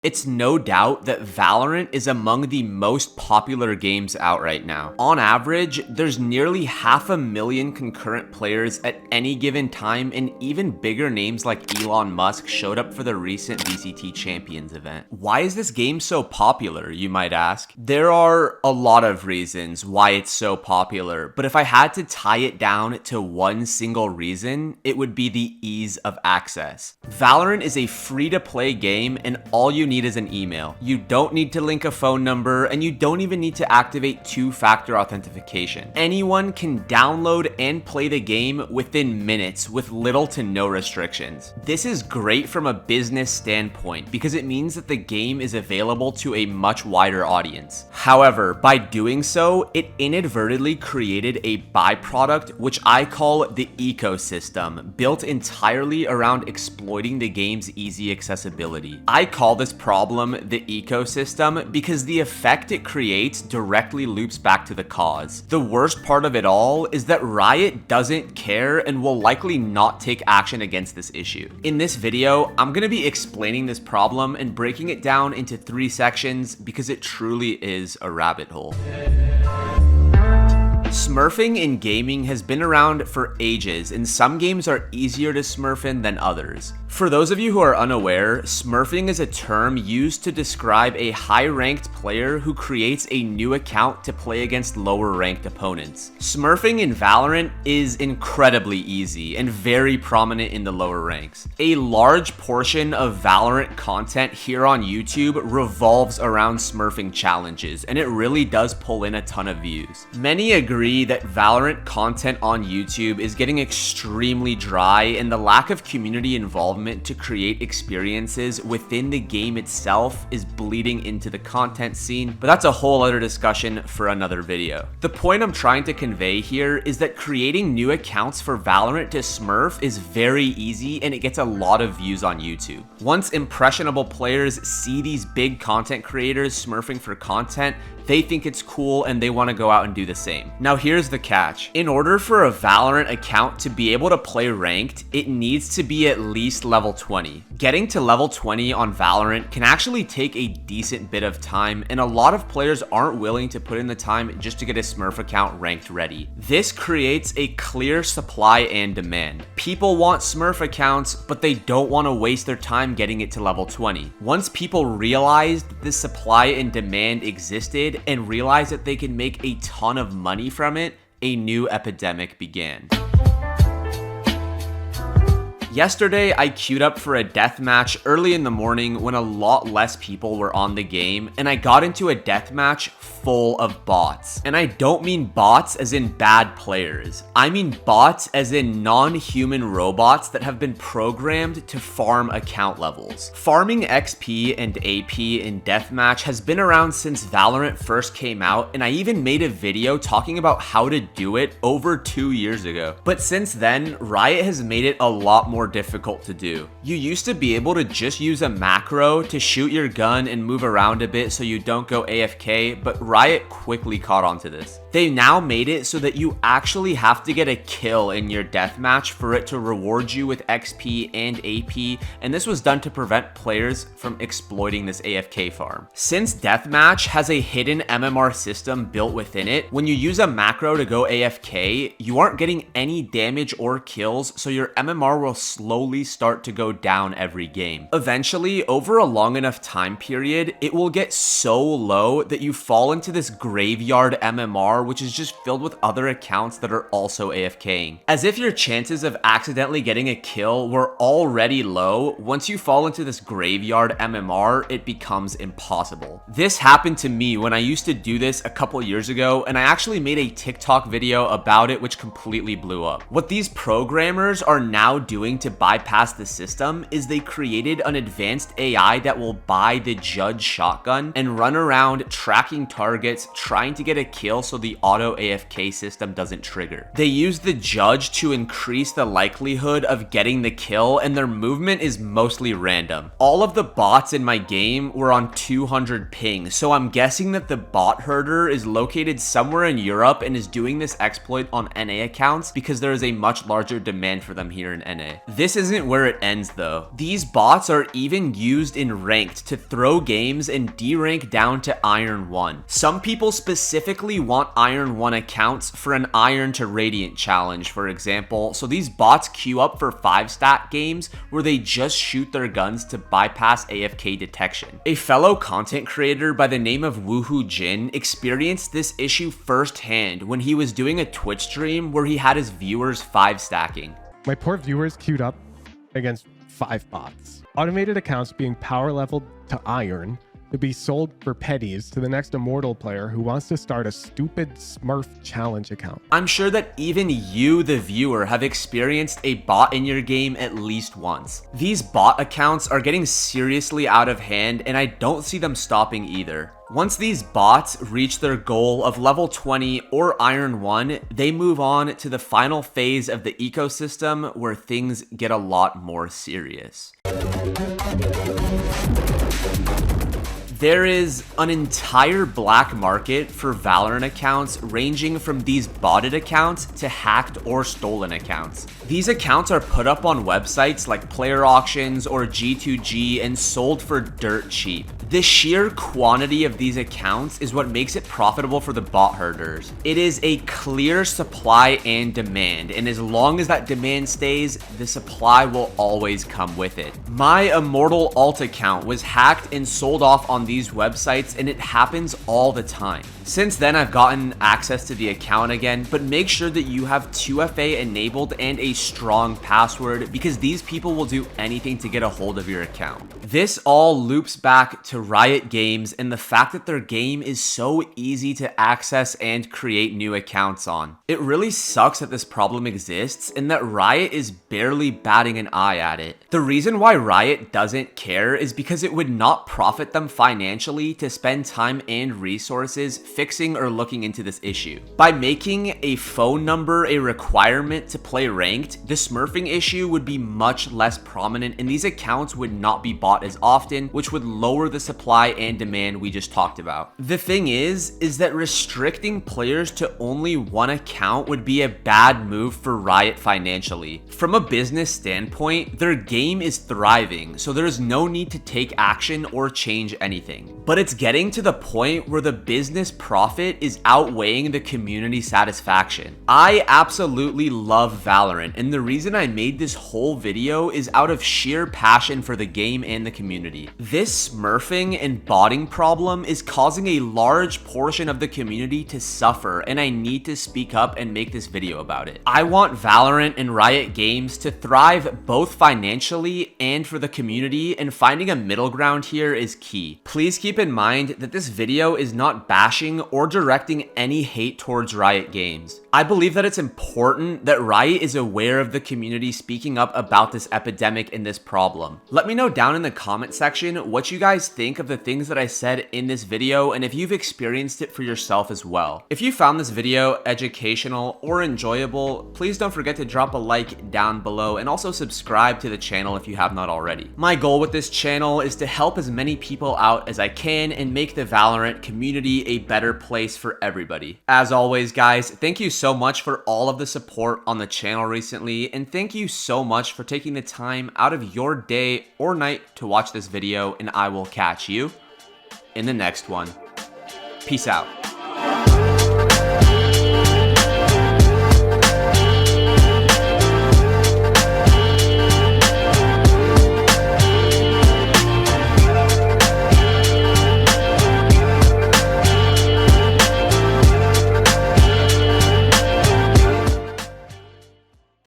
It's no doubt that Valorant is among the most popular games out right now. On average, there's nearly 500,000 concurrent players at any given time, and even bigger names like Elon Musk showed up for the recent VCT Champions event. Why is this game so popular, you might ask? There are a lot of reasons why it's so popular, but if I had to tie it down to one single reason, it would be the ease of access. Valorant is a free-to-play game, and all you need is an email. You don't need to link a phone number, and you don't even need to activate two-factor authentication. Anyone can download and play the game within minutes with little to no restrictions. This is great from a business standpoint because it means that the game is available to a much wider audience. However, by doing so, it inadvertently created a byproduct which I call the ecosystem, built entirely around exploiting the game's easy accessibility. I call this problem the ecosystem because the effect it creates directly loops back to the cause. The worst part of it all is that Riot doesn't care and will likely not take action against this issue. In this video, I'm going to be explaining this problem and breaking it down into 3 sections because it truly is a rabbit hole. Smurfing in gaming has been around for ages, and some games are easier to smurf in than others. For those of you who are unaware, smurfing is a term used to describe a high-ranked player who creates a new account to play against lower-ranked opponents. Smurfing in Valorant is incredibly easy and very prominent in the lower ranks. A large portion of Valorant content here on YouTube revolves around smurfing challenges, and it really does pull in a ton of views. Many agree that Valorant content on YouTube is getting extremely dry, and the lack of community involvement to create experiences within the game itself is bleeding into the content scene, but that's a whole other discussion for another video. The point I'm trying to convey here is that creating new accounts for Valorant to smurf is very easy, and it gets a lot of views on YouTube. Once impressionable players see these big content creators smurfing for content, they think it's cool and they want to go out and do the same. Now here's the catch. In order for a Valorant account to be able to play ranked, it needs to be at least level 20. Getting to level 20 on Valorant can actually take a decent bit of time, and a lot of players aren't willing to put in the time just to get a Smurf account ranked ready. This creates a clear supply and demand. People want Smurf accounts, but they don't want to waste their time getting it to level 20. Once people realized that this supply and demand existed and realized that they can make a ton of money from it, a new epidemic began. Yesterday, I queued up for a deathmatch early in the morning when a lot less people were on the game, and I got into a deathmatch full of bots. And I don't mean bots as in bad players. I mean bots as in non-human robots that have been programmed to farm account levels. Farming XP and AP in deathmatch has been around since Valorant first came out, and I even made a video talking about how to do it over 2 years ago. But since then, Riot has made it a lot more difficult to do. You used to be able to just use a macro to shoot your gun and move around a bit so you don't go AFK, but Riot quickly caught on to this. They now made it so that you actually have to get a kill in your deathmatch for it to reward you with XP and AP, and this was done to prevent players from exploiting this AFK farm. Since deathmatch has a hidden MMR system built within it, when you use a macro to go AFK, you aren't getting any damage or kills, so your MMR will slowly start to go down every game. Eventually, over a long enough time period, it will get so low that you fall into this graveyard MMR, which is just filled with other accounts that are also AFKing. As if your chances of accidentally getting a kill were already low, once you fall into this graveyard MMR, it becomes impossible. This happened to me when I used to do this a couple years ago, and I actually made a TikTok video about it which completely blew up. What these programmers are now doing to bypass the system is they created an advanced AI that will buy the judge shotgun and run around tracking targets, trying to get a kill so the auto AFK system doesn't trigger. They use the judge to increase the likelihood of getting the kill, and their movement is mostly random. All of the bots in my game were on 200 ping, so I'm guessing that the bot herder is located somewhere in Europe and is doing this exploit on NA accounts because there is a much larger demand for them here in NA. This isn't where it ends though. These bots are even used in ranked to throw games and derank down to Iron 1. Some people specifically want Iron 1 accounts for an Iron to Radiant challenge, for example, so these bots queue up for 5-stat games where they just shoot their guns to bypass AFK detection. A fellow content creator by the name of Woohoo Jin experienced this issue firsthand when he was doing a Twitch stream where he had his viewers 5-stacking. My poor viewers queued up against 5 bots. Automated accounts being power leveled to Iron to be sold for petties to the next Immortal player who wants to start a stupid Smurf challenge account. I'm sure that even you, the viewer, have experienced a bot in your game at least once. These bot accounts are getting seriously out of hand, and I don't see them stopping either. Once these bots reach their goal of level 20 or Iron 1, they move on to the final phase of the ecosystem where things get a lot more serious. There is an entire black market for Valorant accounts ranging from these botted accounts to hacked or stolen accounts. These accounts are put up on websites like player auctions or G2G and sold for dirt cheap. The sheer quantity of these accounts is what makes it profitable for the bot herders. It is a clear supply and demand, and as long as that demand stays, the supply will always come with it. My Immortal alt account was hacked and sold off on these websites, and it happens all the time. Since then, I've gotten access to the account again, but make sure that you have 2FA enabled and a strong password because these people will do anything to get a hold of your account. This all loops back to Riot Games and the fact that their game is so easy to access and create new accounts on. It really sucks that this problem exists and that Riot is barely batting an eye at it. The reason why Riot doesn't care is because it would not profit them financially to spend time and resources fixing or looking into this issue. By making a phone number a requirement to play ranked, the smurfing issue would be much less prominent and these accounts would not be bought as often, which would lower the supply and demand we just talked about. The thing is that restricting players to only one account would be a bad move for Riot financially. From a business standpoint, their game is thriving, so there is no need to take action or change anything. But it's getting to the point where the business profit is outweighing the community satisfaction. I absolutely love Valorant, and the reason I made this whole video is out of sheer passion for the game and the community. This smurfing and botting problem is causing a large portion of the community to suffer, and I need to speak up and make this video about it. I want Valorant and Riot Games to thrive both financially and for the community, and finding a middle ground here is key. Please keep in mind that this video is not bashing or directing any hate towards Riot Games. I believe that it's important that Riot is aware of the community speaking up about this epidemic and this problem. Let me know down in the comment section what you guys think of the things that I said in this video and if you've experienced it for yourself as well. If you found this video educational or enjoyable, please don't forget to drop a like down below and also subscribe to the channel if you have not already. My goal with this channel is to help as many people out as I can and make the Valorant community a better place for everybody. As always, guys, thank you so much for all of the support on the channel recently, and thank you so much for taking the time out of your day or night to watch this video, and I will catch you in the next one. Peace out.